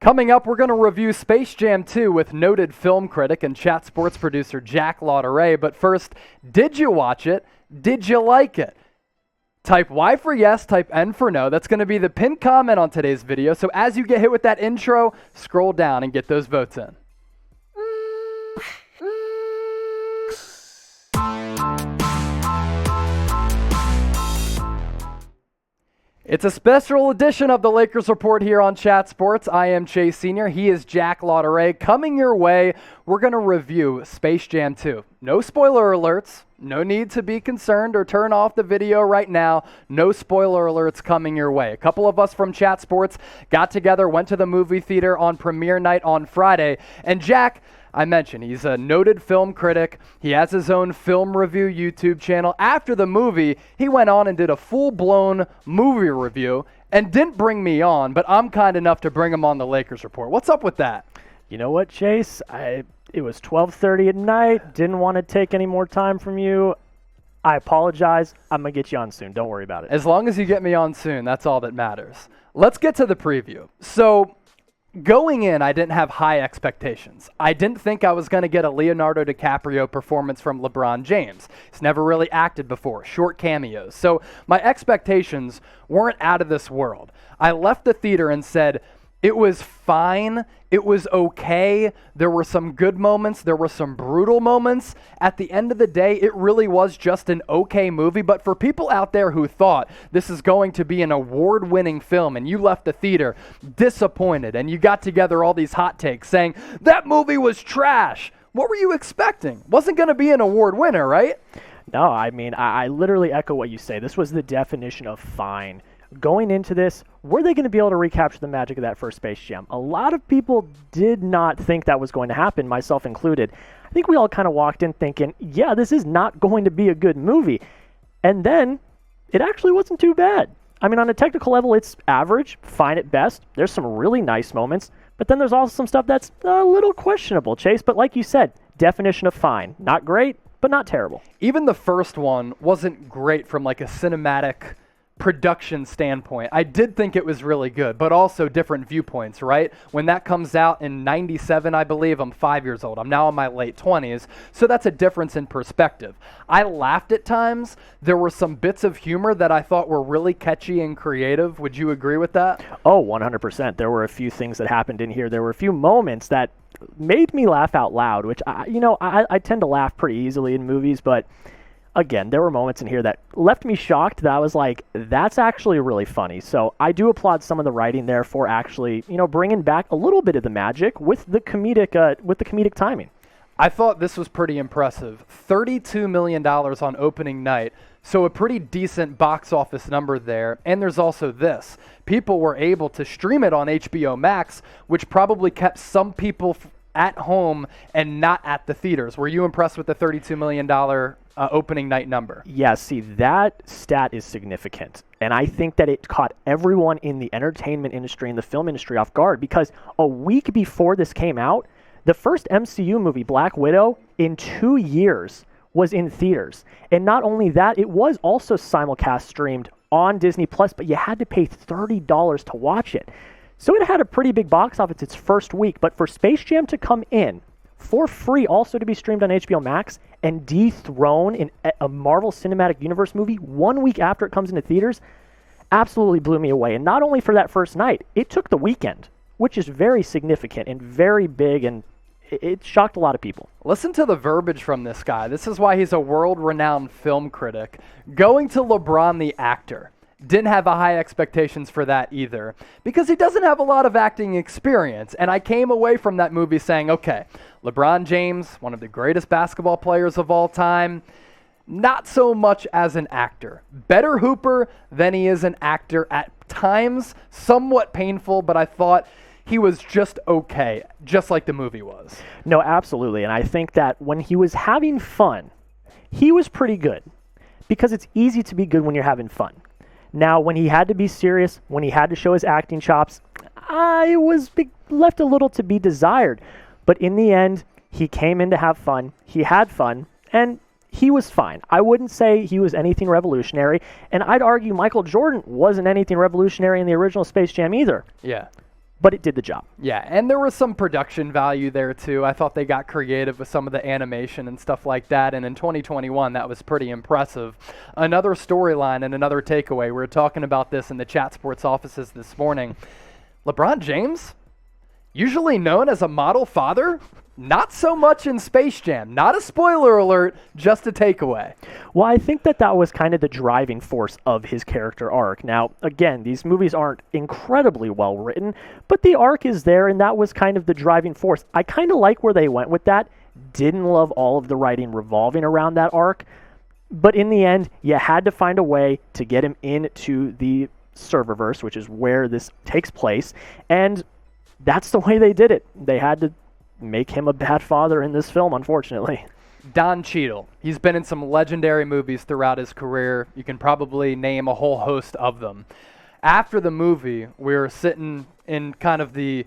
Coming up, we're going to review Space Jam 2 with noted film critic and chat sports producer Jack Lautaret. But first, did you watch it? Did you like it? Type Y for yes, type N for no. That's going to be the pinned comment on today's video. So as you get hit with that intro, scroll down and get those votes in. It's a special edition of the Lakers Report here on Chat Sports. I am Chase Sr. He is Jack Lautaret. Coming your way, we're going to review Space Jam 2. No spoiler alerts. No need to be concerned or turn off the video right now. No spoiler alerts coming your way. A couple of us from Chat Sports got together, went to the movie theater on premiere night on Friday. And Jack, I mentioned, he's a noted film critic. He has his own film review YouTube channel. After the movie, he went on and did a full-blown movie review and didn't bring me on, but I'm kind enough to bring him on the Lakers Report. What's up with that? You know what, Chase? It was 12:30 at night. Didn't want to take any more time from you. I apologize. I'm going to get you on soon. Don't worry about it. As long as you get me on soon, that's all that matters. Let's get to the preview. So, going in, I didn't have high expectations. I didn't think I was going to get a Leonardo DiCaprio performance from LeBron James. He's never really acted before, short cameos. So my expectations weren't out of this world. I left the theater and said, it was fine. It was okay. There were some good moments. There were some brutal moments. At the end of the day, it really was just an okay movie. But for people out there who thought this is going to be an award-winning film and you left the theater disappointed and you got together all these hot takes saying, that movie was trash. What were you expecting? Wasn't going to be an award winner, right? No, I mean, I literally echo what you say. This was the definition of fine. Going into this, were they going to be able to recapture the magic of that first Space Jam? A lot of people did not think that was going to happen, myself included. I think we all kind of walked in thinking, yeah, this is not going to be a good movie. And then it actually wasn't too bad. I mean, on a technical level, it's average, fine at best. There's some really nice moments, but then there's also some stuff that's a little questionable, Chase. But like you said, definition of fine. Not great, but not terrible. Even the first one wasn't great from like a cinematic production standpoint. I did think it was really good, but also different viewpoints, right? When that comes out in 97, I believe, I'm 5 years old. I'm now in my late 20s, so that's a difference in perspective. I laughed at times. There were some bits of humor that I thought were really catchy and creative. Would you agree with that? Oh, 100%. There were a few things that happened in here. There were a few moments that made me laugh out loud, which, I tend to laugh pretty easily in movies, but again, there were moments in here that left me shocked that I was like, that's actually really funny. So I do applaud some of the writing there for actually, bringing back a little bit of the magic with the comedic timing. I thought this was pretty impressive. $32 million on opening night, so a pretty decent box office number there. And there's also this. People were able to stream it on HBO Max, which probably kept some people at home and not at the theaters. Were you impressed with the $32 million opening night number? Yeah, see, that stat is significant. And I think that it caught everyone in the entertainment industry and the film industry off guard because a week before this came out, the first MCU movie, Black Widow, in 2 years was in theaters. And not only that, it was also simulcast streamed on Disney+, but you had to pay $30 to watch it. So it had a pretty big box office its first week, but for Space Jam to come in for free, also to be streamed on HBO Max, and dethrone in a Marvel Cinematic Universe movie 1 week after it comes into theaters, absolutely blew me away. And not only for that first night, it took the weekend, which is very significant and very big, and it shocked a lot of people. Listen to the verbiage from this guy. This is why he's a world-renowned film critic. Going to LeBron the actor. Didn't have high expectations for that either because he doesn't have a lot of acting experience. And I came away from that movie saying, okay, LeBron James, one of the greatest basketball players of all time, not so much as an actor. Better hooper than he is an actor at times, somewhat painful, but I thought he was just okay, just like the movie was. No, absolutely. And I think that when he was having fun, he was pretty good because it's easy to be good when you're having fun. Now, when he had to be serious, when he had to show his acting chops, I was left a little to be desired. But in the end, he came in to have fun. He had fun, and he was fine. I wouldn't say he was anything revolutionary, and I'd argue Michael Jordan wasn't anything revolutionary in the original Space Jam either. Yeah. but it did the job. Yeah, and there was some production value there too. I thought they got creative with some of the animation and stuff like that, and in 2021 that was pretty impressive. Another storyline and another takeaway, we were talking about this in the Chat Sports offices this morning. LeBron James, usually known as a model father, not so much in Space Jam. Not a spoiler alert, just a takeaway. Well, I think that was kind of the driving force of his character arc. Now, again, these movies aren't incredibly well written, but the arc is there, and that was kind of the driving force. I kind of like where they went with that. Didn't love all of the writing revolving around that arc, but in the end, you had to find a way to get him into the serververse, which is where this takes place, and that's the way they did it. They had to make him a bad father in this film, unfortunately. Don Cheadle. He's been in some legendary movies throughout his career. You can probably name a whole host of them. After the movie, we were sitting in kind of the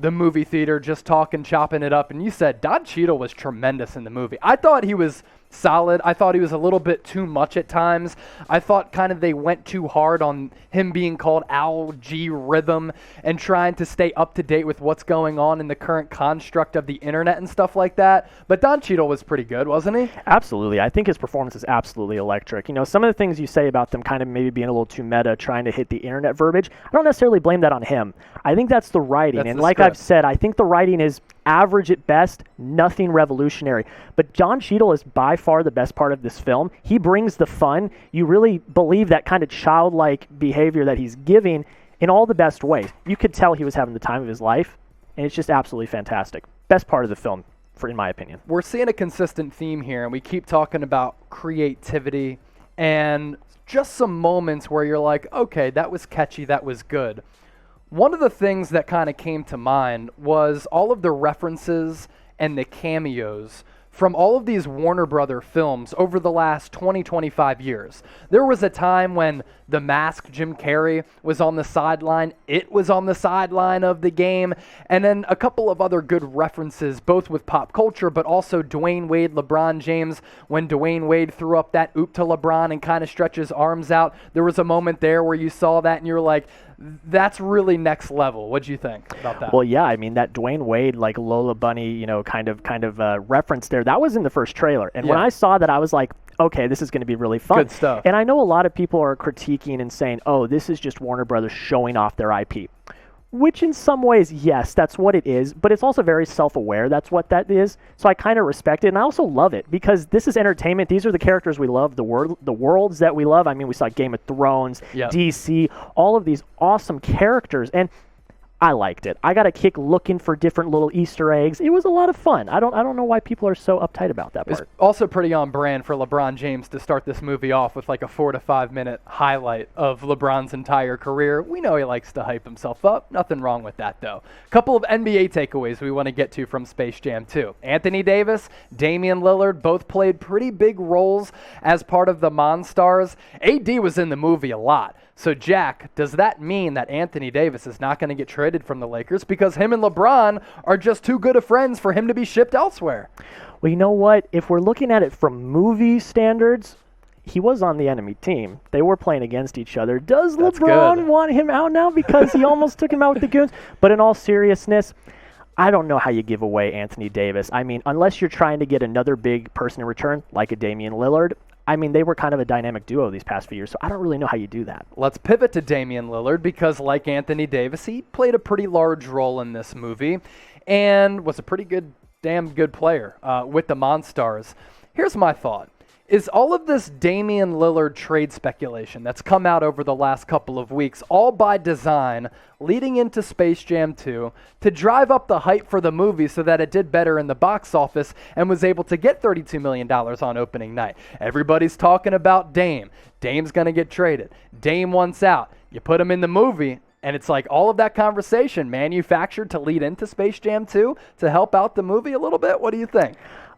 movie theater just talking, chopping it up, and you said Don Cheadle was tremendous in the movie. I thought he was solid. I thought he was a little bit too much at times. I thought kind of they went too hard on him being called Al G Rhythm and trying to stay up to date with what's going on in the current construct of the internet and stuff like that. But Don Cheadle was pretty good, wasn't he? Absolutely. I think his performance is absolutely electric. You know, some of the things you say about them kind of maybe being a little too meta, trying to hit the internet verbiage, I don't necessarily blame that on him. I think that's the writing. That's and the like script. I've said, I think the writing is average at best, nothing revolutionary. But Don Cheadle is by far the best part of this film. He brings the fun. You really believe that kind of childlike behavior that he's giving in all the best ways. You could tell he was having the time of his life, and it's just absolutely fantastic. Best part of the film, in my opinion. We're seeing a consistent theme here, and we keep talking about creativity and just some moments where you're like, okay, that was catchy, that was good. One of the things that kind of came to mind was all of the references and the cameos from all of these Warner Brother films over the last 20, 25 years. There was a time when The Mask, Jim Carrey, was on the sideline. It was on the sideline of the game. And then a couple of other good references, both with pop culture, but also Dwayne Wade, LeBron James, when Dwayne Wade threw up that oop to LeBron and kind of stretched his arms out. There was a moment there where you saw that and you were like, that's really next level. What'd you think about that? Well, yeah, I mean, that Dwayne Wade, like Lola Bunny, you know, kind of reference there, that was in the first trailer. And when I saw that, I was like, okay, this is going to be really fun. Good stuff. And I know a lot of people are critiquing and saying, oh, this is just Warner Brothers showing off their IP. Which in some ways, yes, that's what it is, but it's also very self-aware. That's what that is. So I kind of respect it, and I also love it because this is entertainment. These are the characters we love, the worlds that we love. I mean, we saw Game of Thrones, DC, all of these awesome characters, and I liked it. I got a kick looking for different little Easter eggs. It was a lot of fun. I don't know why people are so uptight about that part. It's also pretty on brand for LeBron James to start this movie off with like a 4 to 5 minute highlight of LeBron's entire career. We know he likes to hype himself up. Nothing wrong with that, though. Couple of NBA takeaways we want to get to from Space Jam 2. Anthony Davis, Damian Lillard both played pretty big roles as part of the Monstars. AD was in the movie a lot. So, Jack, does that mean that Anthony Davis is not going to get traded from the Lakers because him and LeBron are just too good of friends for him to be shipped elsewhere? Well, you know what? If we're looking at it from movie standards, he was on the enemy team. They were playing against each other. Does LeBron want him out now because he almost took him out with the goons? But in all seriousness, I don't know how you give away Anthony Davis. I mean, unless you're trying to get another big person in return, like a Damian Lillard, I mean, they were kind of a dynamic duo these past few years, so I don't really know how you do that. Let's pivot to Damian Lillard because, like Anthony Davis, he played a pretty large role in this movie and was a pretty good, damn good player with the Monstars. Here's my thought. Is all of this Damian Lillard trade speculation that's come out over the last couple of weeks all by design leading into Space Jam 2 to drive up the hype for the movie so that it did better in the box office and was able to get $32 million on opening night? Everybody's talking about Dame. Dame's going to get traded. Dame wants out. You put him in the movie, and it's like all of that conversation manufactured to lead into Space Jam 2 to help out the movie a little bit. What do you think?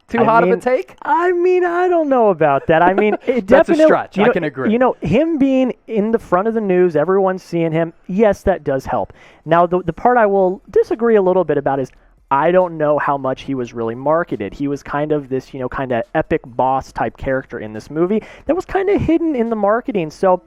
Too hot of a take? I mean, I don't know about that. I mean, it That's definitely, a stretch. I can agree. You know, him being in the front of the news, everyone's seeing him, yes, that does help. Now, the part I will disagree a little bit about is I don't know how much he was really marketed. He was kind of this, you know, kind of epic boss type character in this movie that was kind of hidden in the marketing. So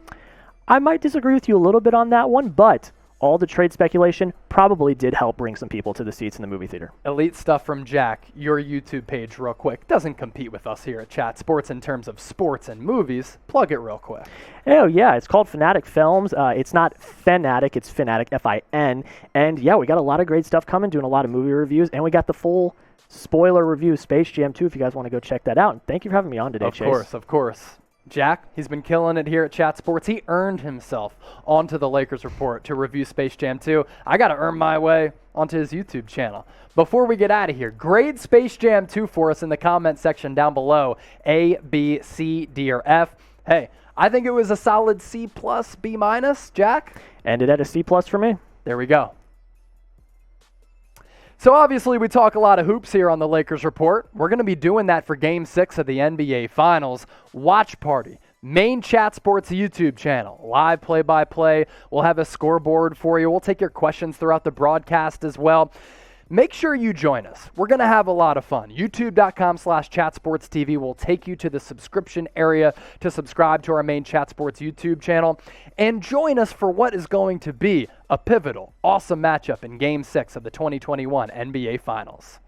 I might disagree with you a little bit on that one, but all the trade speculation probably did help bring some people to the seats in the movie theater. Elite stuff from Jack. Your YouTube page real quick. Doesn't compete with us here at Chat Sports in terms of sports and movies. Plug it real quick. Oh, yeah, it's called Fanatic Films. It's not Fanatic, it's Fanatic, F-I-N. And, yeah, we got a lot of great stuff coming, doing a lot of movie reviews, and we got the full spoiler review, Space Jam 2, if you guys want to go check that out. And thank you for having me on today, Chase. Of course. Jack, he's been killing it here at Chat Sports. He earned himself onto the Lakers Report to review Space Jam 2. I got to earn my way onto his YouTube channel. Before we get out of here, grade Space Jam 2 for us in the comment section down below. A, B, C, D, or F. Hey, I think it was a solid C+, B-, Jack. Ended at a C+ for me. There we go. So obviously we talk a lot of hoops here on the Lakers Report. We're going to be doing that for Game 6 of the NBA Finals. Watch party. Main Chat Sports YouTube channel. Live play-by-play. We'll have a scoreboard for you. We'll take your questions throughout the broadcast as well. Make sure you join us. We're going to have a lot of fun. YouTube.com/ChatSportsTV will take you to the subscription area to subscribe to our main Chat Sports YouTube channel and join us for what is going to be a pivotal, awesome matchup in Game 6 of the 2021 NBA Finals.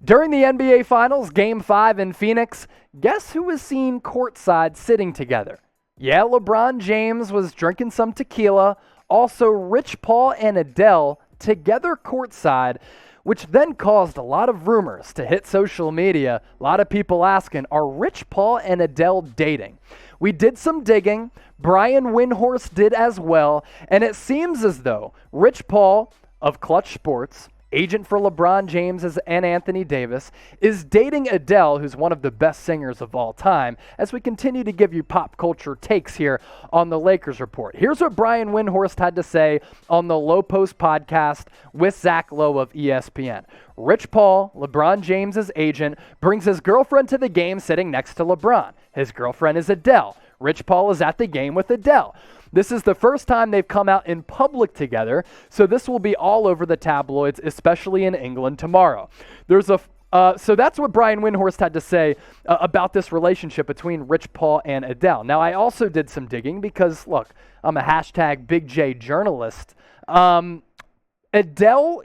During the NBA Finals, Game 5 in Phoenix, guess who was seen courtside sitting together? Yeah, LeBron James was drinking some tequila. Also, Rich Paul and Adele together courtside, which then caused a lot of rumors to hit social media. A lot of people asking, are Rich Paul and Adele dating? We did some digging. Brian Windhorst did as well. And it seems as though Rich Paul of Clutch Sports, agent for LeBron James and Anthony Davis, is dating Adele, who's one of the best singers of all time, as we continue to give you pop culture takes here on the Lakers Report. Here's what Brian Windhorst had to say on the Low Post podcast with Zach Lowe of ESPN. Rich Paul, LeBron James' agent, brings his girlfriend to the game sitting next to LeBron. His girlfriend is Adele. Rich Paul is at the game with Adele. This is the first time they've come out in public together, so this will be all over the tabloids, especially in England tomorrow. So that's what Brian Windhorst had to say about this relationship between Rich Paul and Adele. Now, I also did some digging because, look, I'm a hashtag Big J journalist. Adele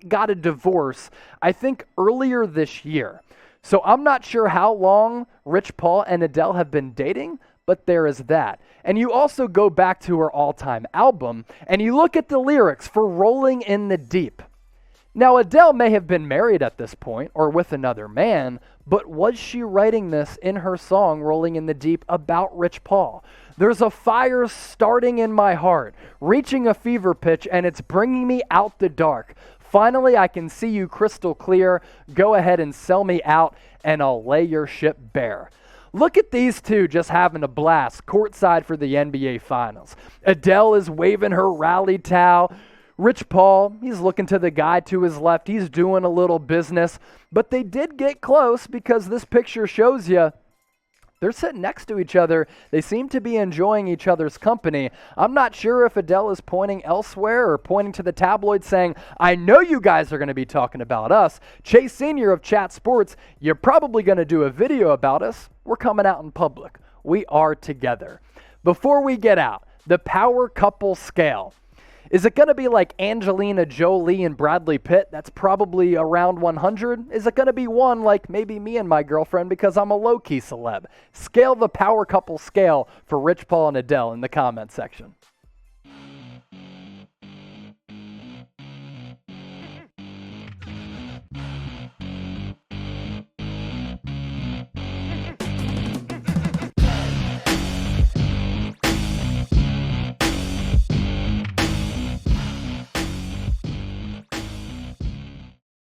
got a divorce, I think, earlier this year. So I'm not sure how long Rich Paul and Adele have been dating, but there is that. And you also go back to her all-time album, and you look at the lyrics for Rolling in the Deep. Now, Adele may have been married at this point, or with another man, but was she writing this in her song, Rolling in the Deep, about Rich Paul? There's a fire starting in my heart, reaching a fever pitch, and it's bringing me out the dark. Finally, I can see you crystal clear. Go ahead and sell me out, and I'll lay your ship bare. Look at these two just having a blast courtside for the NBA Finals. Adele is waving her rally towel. Rich Paul, he's looking to the guy to his left. He's doing a little business. But they did get close because this picture shows you they're sitting next to each other. They seem to be enjoying each other's company. I'm not sure if Adele is pointing elsewhere or pointing to the tabloid saying, I know you guys are going to be talking about us. Chase Sr. of Chat Sports, you're probably going to do a video about us. We're coming out in public. We are together. Before we get out, the power couple scale. Is it going to be like Angelina Jolie and Bradley Pitt? That's probably around 100. Is it going to be one like maybe me and my girlfriend because I'm a low-key celeb? Scale the power couple scale for Rich Paul and Adele in the comment section.